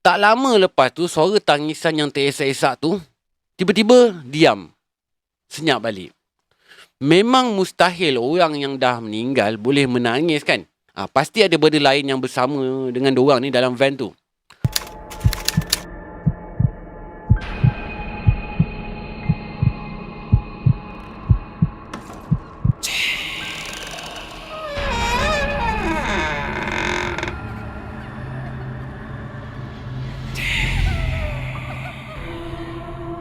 Tak lama lepas tu, suara tangisan yang teresak-esak tu tiba-tiba diam. Senyap balik. Memang mustahil orang yang dah meninggal boleh menangis kan? Pasti ada benda lain yang bersama dengan diorang ni dalam van tu.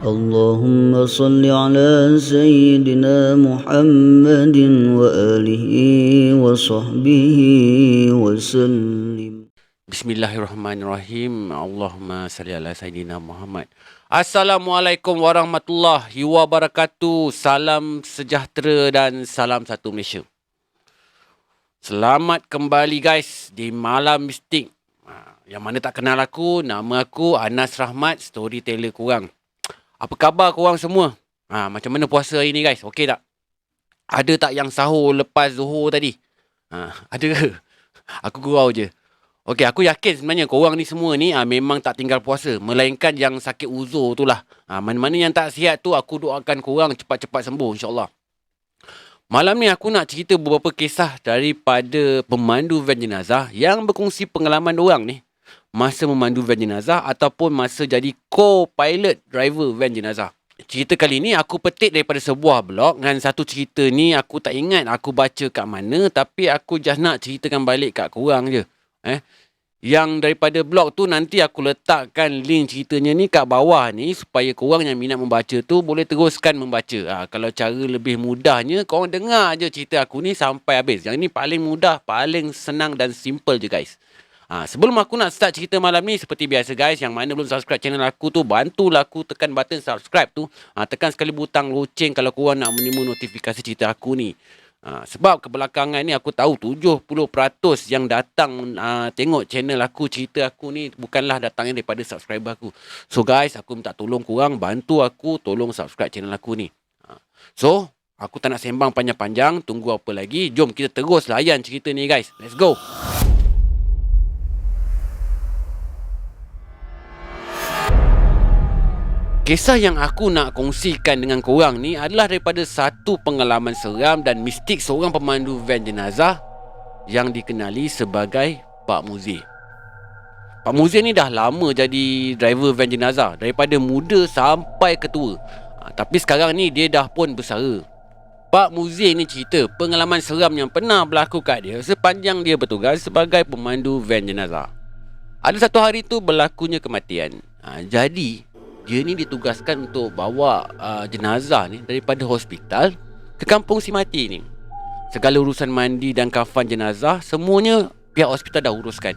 اللهم صل على سيدنا محمد وآله وصحبه وسلم. Bismillahirrahmanirrahim. Allahumma salli ala Sayyidina Muhammad. Assalamualaikum warahmatullahi wabarakatuh. Salam sejahtera dan salam satu Malaysia. Selamat kembali guys di Malam Mistik. Yang mana tak kenal aku, nama aku Anas Rahmat, storyteller korang. Apa khabar korang semua? Macam mana puasa hari ni guys? Okey tak? Ada tak yang sahur lepas zuhur tadi? Ada ke? Aku gurau je. Okey, aku yakin sebenarnya korang ni semua ni memang tak tinggal puasa. Melainkan yang sakit uzur tu lah. Mana-mana yang tak sihat tu, aku doakan korang cepat-cepat sembuh insyaAllah. Malam ni aku nak cerita beberapa kisah daripada pemandu van jenazah yang berkongsi pengalaman diorang ni masa memandu van jenazah ataupun masa jadi co-pilot driver van jenazah. Cerita kali ni aku petik daripada sebuah blog dan satu cerita ni aku tak ingat aku baca kat mana, tapi aku just nak ceritakan balik kat korang je. Yang daripada blog tu nanti aku letakkan link ceritanya ni kat bawah ni supaya korang yang minat membaca tu boleh teruskan membaca. Kalau cara lebih mudahnya korang dengar je cerita aku ni sampai habis. Yang ni paling mudah, paling senang dan simple je guys. Sebelum aku nak start cerita malam ni, seperti biasa guys, yang mana belum subscribe channel aku tu, bantulah aku tekan button subscribe tu. Tekan sekali butang loceng kalau korang nak menerima notifikasi cerita aku ni. Sebab kebelakangan ni aku tahu 70% yang datang tengok channel aku, cerita aku ni bukanlah datangnya daripada subscriber aku. So guys, aku minta tolong korang, bantu aku, tolong subscribe channel aku ni. So, aku tak nak sembang panjang-panjang, tunggu apa lagi, jom kita terus layan cerita ni guys. Let's go. Kisah yang aku nak kongsikan dengan korang ni adalah daripada satu pengalaman seram dan mistik seorang pemandu van jenazah yang dikenali sebagai Pak Muzi. Pak Muzi ni dah lama jadi driver van jenazah, daripada muda sampai ketua. Tapi sekarang ni dia dah pun bersara. Pak Muzi ni cerita pengalaman seram yang pernah berlaku kat dia sepanjang dia bertugas sebagai pemandu van jenazah. Ada satu hari tu berlakunya kematian. Jadi dia ni ditugaskan untuk bawa jenazah ni daripada hospital ke kampung si mati ni. Segala urusan mandi dan kafan jenazah semuanya pihak hospital dah uruskan.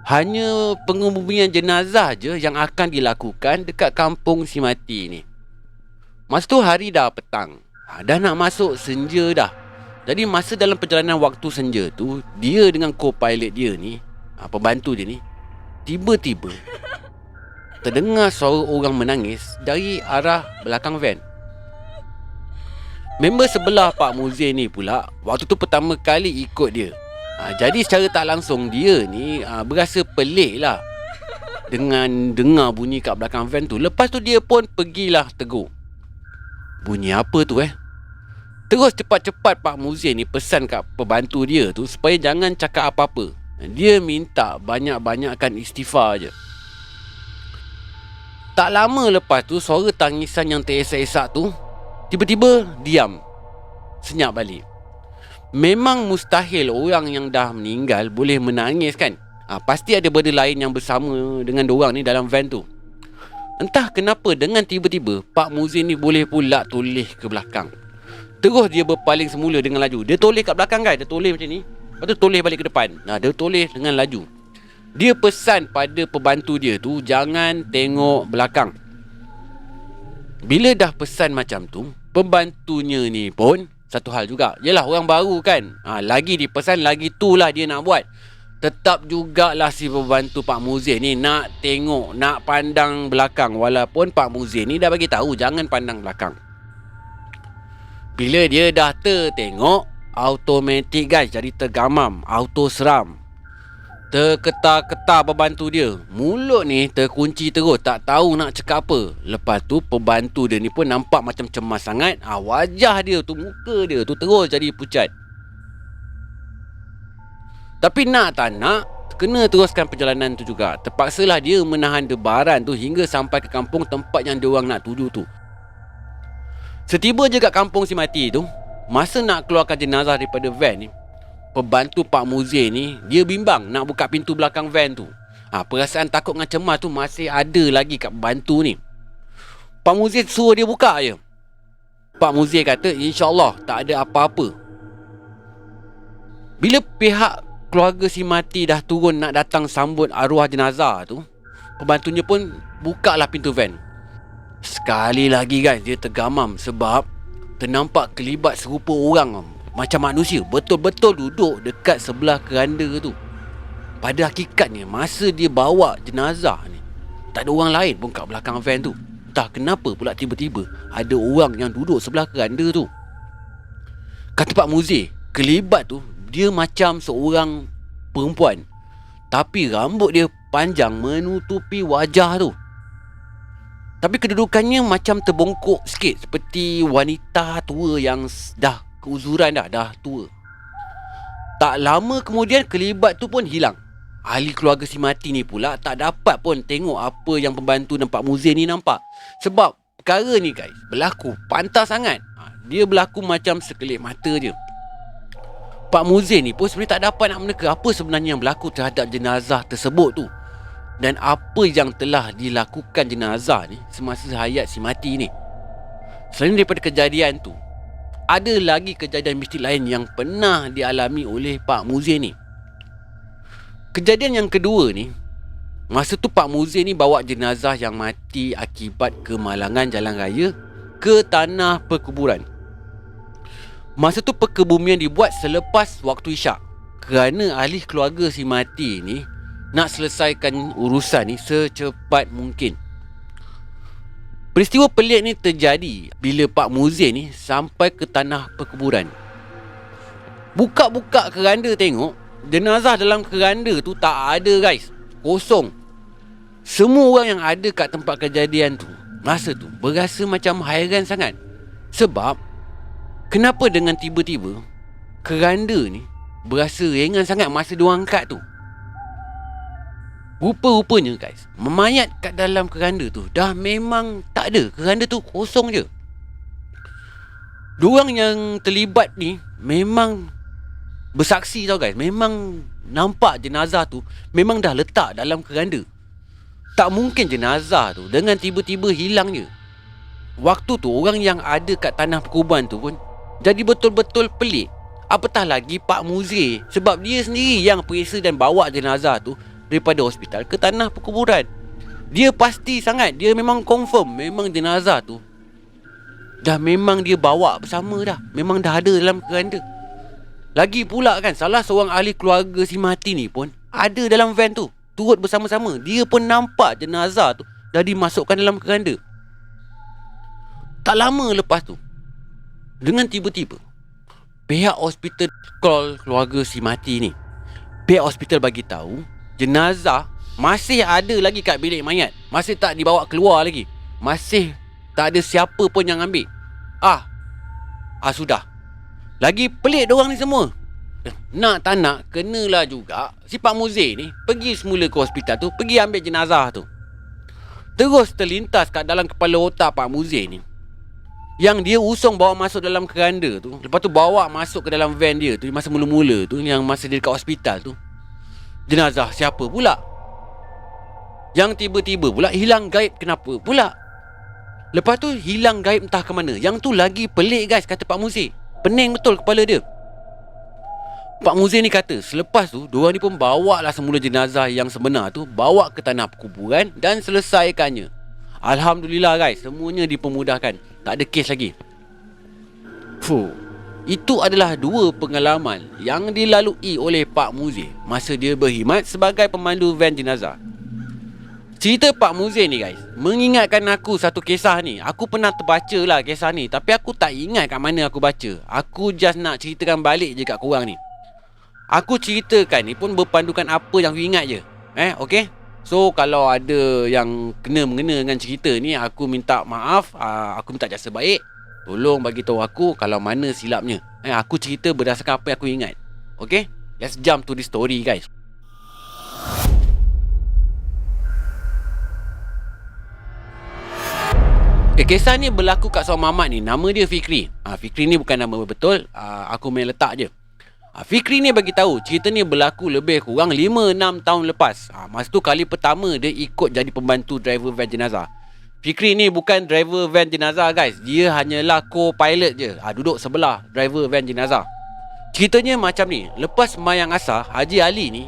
Hanya pengebumian jenazah je yang akan dilakukan dekat kampung si mati ni. Masa tu hari dah petang, dah nak masuk senja dah. Jadi masa dalam perjalanan waktu senja tu, dia dengan co-pilot dia ni, pembantu dia ni, tiba-tiba terdengar suara orang menangis dari arah belakang van. Member sebelah Pak Muzi ni pula waktu tu pertama kali ikut dia. Jadi secara tak langsung dia ni berasa pelik lah dengan dengar bunyi kat belakang van tu. Lepas tu dia pun pergilah tegur. Bunyi apa tu Terus cepat-cepat Pak Muzi ni pesan kat pembantu dia tu supaya jangan cakap apa-apa. Dia minta banyak-banyakkan istighfar je. Tak lama lepas tu, suara tangisan yang teresak-esak tu tiba-tiba diam. Senyap balik. Memang mustahil orang yang dah meninggal boleh menangis kan? Pasti ada benda lain yang bersama dengan diorang ni dalam van tu. Entah kenapa dengan tiba-tiba Pak Muzi ni boleh pula toleh ke belakang. Terus dia berpaling semula dengan laju. Dia toleh kat belakang kan? Dia toleh macam ni, lepas tu toleh balik ke depan. Dia toleh dengan laju. Dia pesan pada pembantu dia tu jangan tengok belakang. Bila dah pesan macam tu, pembantunya ni pun satu hal juga. Yelah, orang baru kan, lagi dipesan, lagi tu lah dia nak buat. Tetap jugalah si pembantu Pak Muzi ni nak tengok, nak pandang belakang. Walaupun Pak Muzi ni dah bagi tahu jangan pandang belakang. Bila dia dah tertengok, automatik guys jadi tergamam, auto seram. Terketar-ketar pembantu dia. Mulut ni terkunci terus, tak tahu nak cakap apa. Lepas tu pembantu dia ni pun nampak macam cemas sangat. Wajah dia tu, muka dia tu terus jadi pucat. Tapi nak tak nak, kena teruskan perjalanan tu juga. Terpaksalah dia menahan debaran tu hingga sampai ke kampung tempat yang diorang nak tuju tu. Setiba je kat kampung si mati tu, masa nak keluarkan jenazah daripada van ni, pembantu Pak Muzin ni, dia bimbang nak buka pintu belakang van tu. Perasaan takut dengan cemas tu masih ada lagi kat pembantu ni. Pak Muzin suruh dia buka je. Pak Muzin kata insyaAllah tak ada apa-apa. Bila pihak keluarga si mati dah turun nak datang sambut arwah jenazah tu, pembantunya pun bukalah pintu van. Sekali lagi guys, dia tergamam sebab ternampak kelibat serupa orang macam manusia, betul-betul duduk dekat sebelah keranda tu. Pada hakikatnya, masa dia bawa jenazah ni, tak ada orang lain pun kat belakang van tu. Entah kenapa pula tiba-tiba ada orang yang duduk sebelah keranda tu. Kata Pak Muzir, kelibat tu dia macam seorang perempuan, tapi rambut dia panjang menutupi wajah tu. Tapi kedudukannya macam terbongkok sikit, seperti wanita tua yang dah keuzuran dah tua. Tak lama kemudian kelibat tu pun hilang. Ahli keluarga si mati ni pula tak dapat pun tengok apa yang pembantu dan Pak Muzin ni nampak. Sebab perkara ni guys, berlaku pantas sangat. Dia berlaku macam sekelip mata je. Pak Muzin ni pun sebenarnya tak dapat nak meneka apa sebenarnya yang berlaku terhadap jenazah tersebut tu, dan apa yang telah dilakukan jenazah ni semasa hayat si mati ni. Selain daripada kejadian tu, ada lagi kejadian mistik lain yang pernah dialami oleh Pak Muzin ni. Kejadian yang kedua ni, masa tu Pak Muzin ni bawa jenazah yang mati akibat kemalangan jalan raya ke tanah perkuburan. Masa tu perkebumian dibuat selepas waktu isyak, kerana ahli keluarga si mati ni nak selesaikan urusan ni secepat mungkin. Peristiwa pelik ni terjadi bila Pak Muzin ni sampai ke tanah perkuburan. Buka-buka keranda tengok, jenazah dalam keranda tu tak ada guys, kosong. Semua orang yang ada kat tempat kejadian tu masa tu berasa macam hairan sangat. Sebab kenapa dengan tiba-tiba keranda ni berasa ringan sangat masa diorang angkat tu. Rupa-rupanya guys, mayat kat dalam keranda tu dah memang tak ada. Keranda tu kosong je. Diorang yang terlibat ni memang bersaksi tau guys. Memang nampak jenazah tu memang dah letak dalam keranda. Tak mungkin jenazah tu dengan tiba-tiba hilang je. Waktu tu orang yang ada kat tanah perkuburan tu pun jadi betul-betul pelik. Apatah lagi Pak Muzir, sebab dia sendiri yang periksa dan bawa jenazah tu daripada hospital ke tanah perkuburan. Dia pasti sangat, dia memang confirm memang jenazah tu dah memang dia bawa bersama dah, memang dah ada dalam keranda. Lagi pula kan, salah seorang ahli keluarga si mati ni pun ada dalam van tu, turut bersama-sama. Dia pun nampak jenazah tu dah dimasukkan dalam keranda. Tak lama lepas tu, dengan tiba-tiba pihak hospital call keluarga si mati ni. Pihak hospital bagi tahu jenazah masih ada lagi kat bilik mayat, masih tak dibawa keluar lagi, masih tak ada siapa pun yang ambil. Sudah. Lagi pelik diorang ni semua. Nak tak nak, kenalah juga si Pak Muzir ni pergi semula ke hospital tu, pergi ambil jenazah tu. Terus terlintas kat dalam kepala otak Pak Muzir ni, yang dia usung bawa masuk dalam keranda tu, lepas tu bawa masuk ke dalam van dia tu, masa mula-mula tu, yang masa dia dekat hospital tu, jenazah siapa pula yang tiba-tiba pula hilang gaib. Kenapa pula? Lepas tu hilang gaib entah ke mana. Yang tu lagi pelik guys, kata Pak Muzir. Pening betul kepala dia. Pak Muzir ni kata selepas tu diorang ni pun bawa lah semula jenazah yang sebenar tu, bawa ke tanah perkuburan dan selesaikannya. Alhamdulillah guys, semuanya dipermudahkan, tak ada kes lagi. Itu adalah dua pengalaman yang dilalui oleh Pak Muzir masa dia berkhidmat sebagai pemandu van jenazah. Cerita Pak Muzir ni guys mengingatkan aku satu kisah ni. Aku pernah terbaca lah kisah ni, tapi aku tak ingat kat mana aku baca. Aku just nak ceritakan balik je kat korang ni. Aku ceritakan ni pun berpandukan apa yang aku ingat je. Okay? So kalau ada yang kena-mengena dengan cerita ni, aku minta maaf, aku minta jasa baik. Tolong bagi tahu aku kalau mana silapnya. Aku cerita berdasarkan apa yang aku ingat. Okay? Let's jump to the story, guys. Kisah ni berlaku kat seorang mamat ni. Nama dia Fikri. Fikri ni bukan nama betul. Aku main letak je. Fikri ni bagi tahu cerita ni berlaku lebih kurang 5-6 tahun lepas. Masa tu kali pertama dia ikut jadi pembantu driver van jenazah. Fikri ni bukan driver van jenazah, guys. Dia hanyalah co-pilot je. Duduk sebelah driver van jenazah. Ceritanya macam ni. Lepas mayang asar, Haji Ali ni,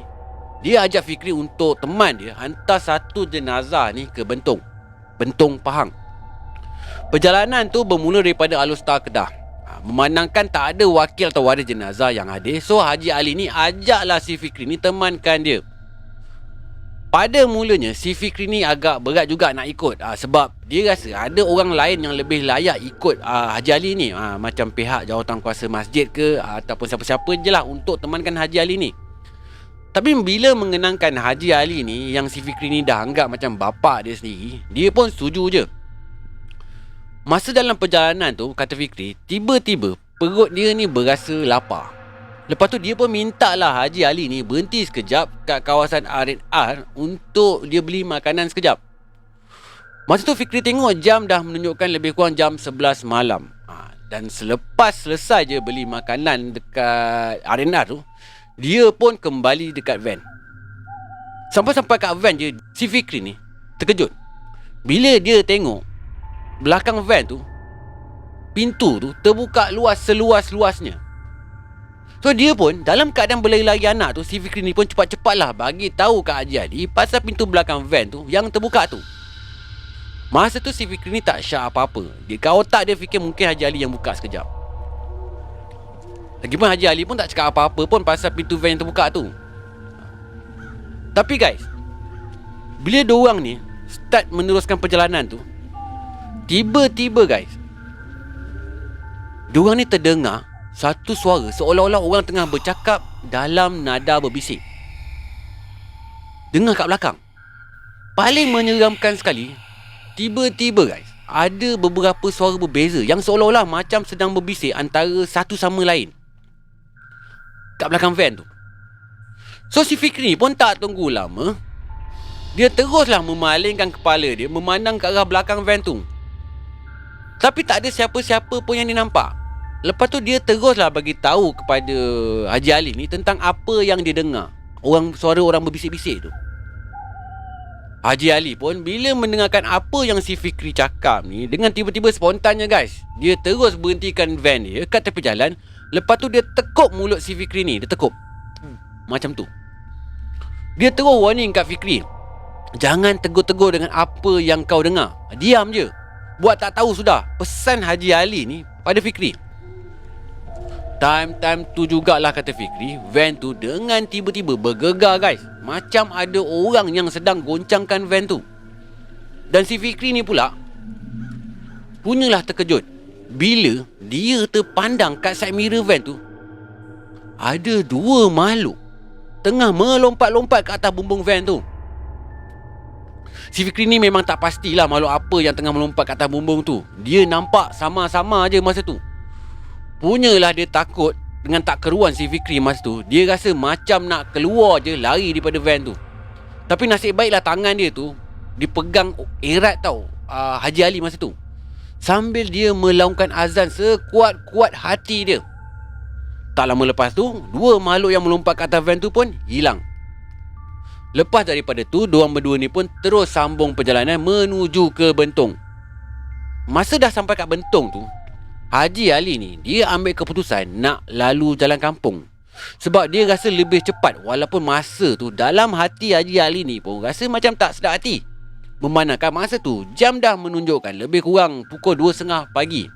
dia ajak Fikri untuk teman dia hantar satu jenazah ni ke Bentong Pahang. Perjalanan tu bermula daripada Alustar, Kedah. Memandangkan tak ada wakil atau waris jenazah yang hadir, so Haji Ali ni ajaklah si Fikri ni temankan dia. Pada mulanya si Fikri ni agak berat juga nak ikut, sebab dia rasa ada orang lain yang lebih layak ikut Haji Ali ni, macam pihak jawatan kuasa masjid ke, ataupun siapa-siapa je lah untuk temankan Haji Ali ni. Tapi bila mengenangkan Haji Ali ni yang si Fikri ni dah anggap macam bapa dia sendiri, dia pun setuju je. Masa dalam perjalanan tu, kata Fikri, tiba-tiba perut dia ni berasa lapar. Lepas tu dia pun minta lah Haji Ali ni berhenti sekejap kat kawasan R&R untuk dia beli makanan sekejap. Masa tu Fikri tengok jam dah menunjukkan lebih kurang jam 11 malam. Dan selepas selesai je beli makanan dekat R&R tu, dia pun kembali dekat van. Sampai-sampai kat van je, si Fikri ni terkejut bila dia tengok belakang van tu, pintu tu terbuka luas seluas-luasnya. So dia pun dalam keadaan berlari-lari anak tu, si Fikri ni pun cepat-cepatlah bagi tahu kat Haji Ali pasal pintu belakang van tu yang terbuka tu. Masa tu si Fikri ni tak syak apa-apa. Dia kat otak dia fikir mungkin Haji Ali yang buka sekejap. Lagipun Haji Ali pun tak cakap apa-apa pun pasal pintu van yang terbuka tu. Tapi guys, bila diorang ni start meneruskan perjalanan tu, tiba-tiba guys, diorang ni terdengar satu suara seolah-olah orang tengah bercakap dalam nada berbisik. Dengar kat belakang. Paling menyeramkan sekali, tiba-tiba guys, ada beberapa suara berbeza yang seolah-olah macam sedang berbisik antara satu sama lain kat belakang van tu. So si Fikri pun tak tunggu lama, dia teruslah memalingkan kepala dia memandang ke arah belakang van tu. Tapi tak ada siapa-siapa pun yang dia nampak. Lepas tu dia teruslah bagi tahu kepada Haji Ali ni tentang apa yang dia dengar, suara orang berbisik-bisik tu. Haji Ali pun bila mendengarkan apa yang si Fikri cakap ni, dengan tiba-tiba spontannya guys, dia terus berhentikan van dia kat tepi jalan. Lepas tu dia tekuk mulut si Fikri ni. Dia tekuk macam tu. Dia terus warning kat Fikri, jangan tegur-tegur dengan apa yang kau dengar. Diam je, buat tak tahu sudah. Pesan Haji Ali ni pada Fikri. Time tu jugalah, kata Fikri, van tu dengan tiba-tiba bergegar guys, macam ada orang yang sedang goncangkan van tu. Dan si Fikri ni pula punyalah terkejut bila dia terpandang kat side mirror van tu ada dua makhluk tengah melompat-lompat ke atas bumbung van tu. Si Fikri ni memang tak pastilah makhluk apa yang tengah melompat ke atas bumbung tu. Dia nampak sama-sama je masa tu. Punyalah dia takut dengan tak keruan si Fikri masa tu. Dia rasa macam nak keluar je, lari daripada van tu. Tapi nasib baiklah tangan dia tu dipegang erat tau Haji Ali masa tu, sambil dia melaungkan azan sekuat-kuat hati dia. Tak lama lepas tu, dua makhluk yang melompat ke atas van tu pun hilang. Lepas daripada tu, diorang berdua ni pun terus sambung perjalanan menuju ke Bentong. Masa dah sampai kat Bentong tu, Haji Ali ni dia ambil keputusan nak lalu jalan kampung, sebab dia rasa lebih cepat. Walaupun masa tu dalam hati Haji Ali ni pun rasa macam tak sedap hati, memandangkan masa tu jam dah menunjukkan lebih kurang pukul 2.30 pagi.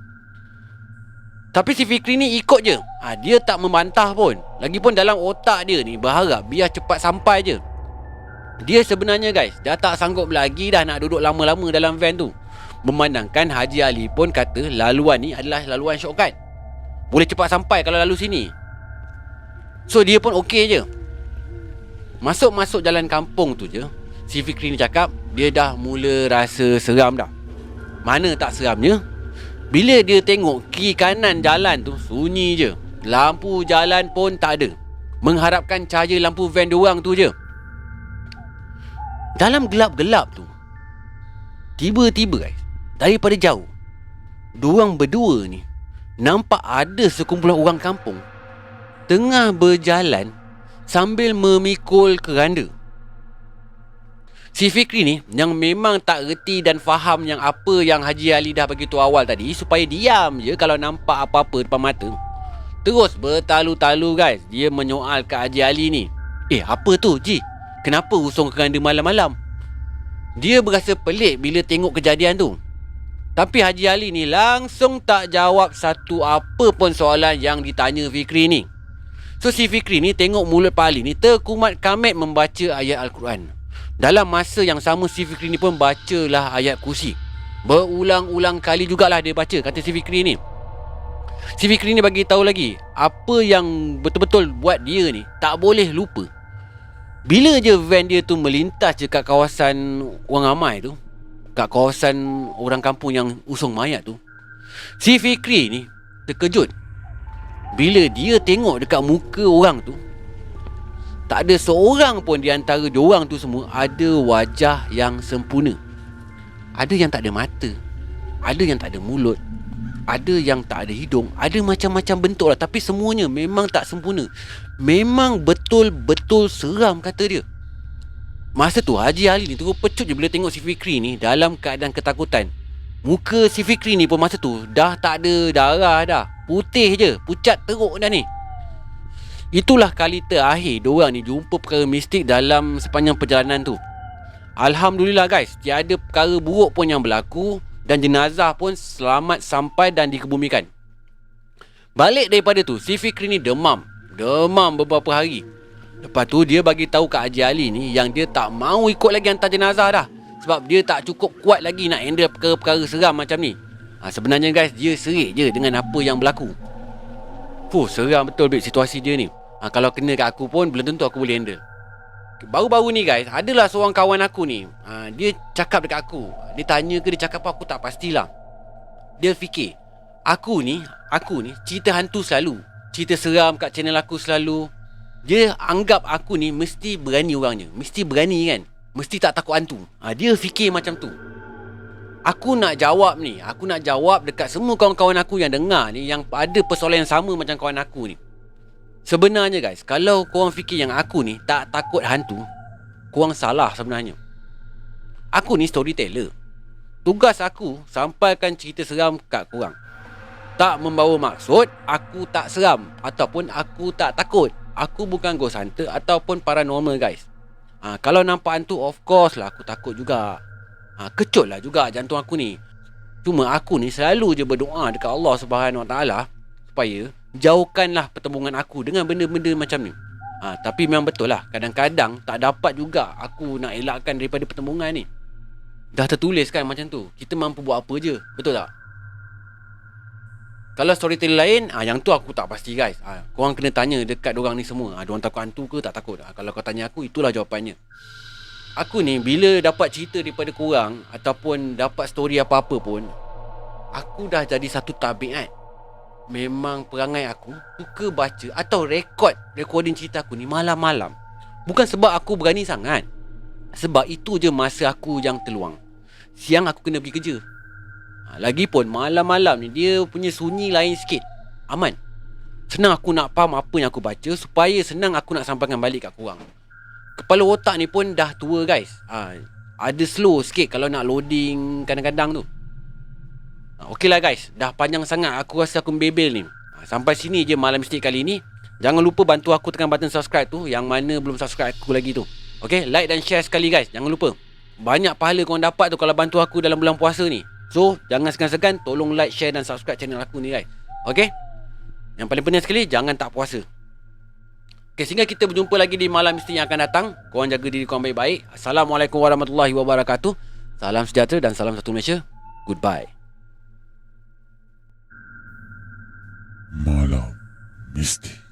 Tapi si Fikri ni ikut je. Dia tak membantah pun. Lagipun dalam otak dia ni berharap biar cepat sampai je. Dia sebenarnya guys dah tak sanggup lagi dah nak duduk lama-lama dalam van tu, memandangkan Haji Ali pun kata laluan ni adalah laluan shortcut, boleh cepat sampai kalau lalu sini. So dia pun okey je. Masuk jalan kampung tu je, si Fikri ni cakap dia dah mula rasa seram dah. Mana tak seramnya, bila dia tengok kiri kanan jalan tu sunyi je, lampu jalan pun tak ada, mengharapkan cahaya lampu van diorang tu je. Dalam gelap-gelap tu, tiba-tiba guys, daripada jauh, diorang berdua ni nampak ada sekumpulan orang kampung tengah berjalan sambil memikul keranda. Si Fikri ni yang memang tak reti dan faham yang apa yang Haji Ali dah bagi tahu awal tadi, supaya diam je kalau nampak apa-apa depan mata, terus bertalu-talu guys. Dia menyoal ke Haji Ali ni, apa tu Ji? Kenapa usung keranda malam-malam? Dia berasa pelik bila tengok kejadian tu. Tapi Haji Ali ni langsung tak jawab satu apa pun soalan yang ditanya Fikri ni. So si Fikri ni tengok mulut Pak Ali ni terkumat kamit membaca ayat Al-Quran. Dalam masa yang sama, si Fikri ni pun bacalah ayat kursi. Berulang-ulang kali jugalah dia baca, kata si Fikri ni. Si Fikri ni bagi tahu lagi apa yang betul-betul buat dia ni tak boleh lupa. Bila je van dia tu melintas je kat kawasan orang ramai tu, kat kawasan orang kampung yang usung mayat tu, si Fikri ni terkejut bila dia tengok dekat muka orang tu, tak ada seorang pun di antara diorang tu semua ada wajah yang sempurna. Ada yang tak ada mata, ada yang tak ada mulut, ada yang tak ada hidung, ada macam-macam bentuk lah. Tapi semuanya memang tak sempurna. Memang betul-betul seram, kata dia. Masa tu Haji Ali ni terus pecut je bila tengok si Fikri ni dalam keadaan ketakutan. Muka si Fikri ni pun masa tu dah tak ada darah dah, putih je, pucat teruk dah ni. Itulah kali terakhir diorang ni jumpa perkara mistik dalam sepanjang perjalanan tu. Alhamdulillah guys, tiada perkara buruk pun yang berlaku dan jenazah pun selamat sampai dan dikebumikan. Balik daripada tu, si Fikri ni demam beberapa hari. Lepas tu dia bagi tahu kat Haji Ali ni yang dia tak mau ikut lagi hantar jenazah dah, sebab dia tak cukup kuat lagi nak handle perkara-perkara seram macam ni. Sebenarnya guys, dia serik je dengan apa yang berlaku. Seram betul situasi dia ni. Kalau kena kat aku pun belum tentu aku boleh handle. Baru-baru ni guys, adalah seorang kawan aku ni, dia cakap dekat aku. Dia tanya ke dia cakap apa, aku tak pastilah. Dia fikir Aku ni cerita hantu selalu, cerita seram kat channel aku selalu. Dia anggap aku ni mesti berani orangnya, mesti berani kan, mesti tak takut hantu. Dia fikir macam tu. Aku nak jawab dekat semua kawan-kawan aku yang dengar ni, yang ada persoalan yang sama macam kawan aku ni. Sebenarnya guys, kalau korang fikir yang aku ni tak takut hantu, korang salah sebenarnya. Aku ni storyteller. Tugas aku sampaikan cerita seram kat korang. Tak membawa maksud aku tak seram ataupun aku tak takut. Aku bukan ghost hunter ataupun paranormal guys. Kalau nampak hantu, of course lah aku takut juga. Kecut lah juga jantung aku ni. Cuma aku ni selalu je berdoa dekat Allah Subhanahu Wa Taala supaya jauhkanlah pertembungan aku dengan benda-benda macam ni. Tapi memang betul lah, kadang-kadang tak dapat juga aku nak elakkan daripada pertembungan ni. Dah tertulis kan macam tu, kita mampu buat apa je, betul tak? Kalau storyteller lain, yang tu aku tak pasti guys. Korang kena tanya dekat dorang ni semua, diorang takut hantu ke tak takut. Kalau kau tanya aku, itulah jawapannya. Aku ni bila dapat cerita daripada korang ataupun dapat story apa-apa pun, aku dah jadi satu tabiat. Memang perangai aku suka baca atau recording cerita aku ni malam-malam. Bukan sebab aku berani sangat, sebab itu je masa aku yang terluang. Siang aku kena pergi kerja. Lagipun malam-malam ni dia punya sunyi lain sikit, aman. Senang aku nak faham apa yang aku baca, supaya senang aku nak sampaikan balik kat korang. Kepala otak ni pun dah tua guys. Ada slow sikit kalau nak loading kadang-kadang tu. Okey lah guys, dah panjang sangat aku rasa aku membebel ni. Sampai sini je Malam Mistik kali ni. Jangan lupa bantu aku tekan button subscribe tu, yang mana belum subscribe aku lagi tu. Okey, like dan share sekali guys, jangan lupa. Banyak pahala korang dapat tu kalau bantu aku dalam bulan puasa ni. So, jangan segan-segan, tolong like, share dan subscribe channel aku ni guys. Okey? Yang paling penting sekali, jangan tak puasa. Okey, sehingga kita berjumpa lagi di Malam Mistik yang akan datang. Korang jaga diri korang baik-baik. Assalamualaikum warahmatullahi wabarakatuh. Salam sejahtera dan salam satu Malaysia. Goodbye. Malam Mistik.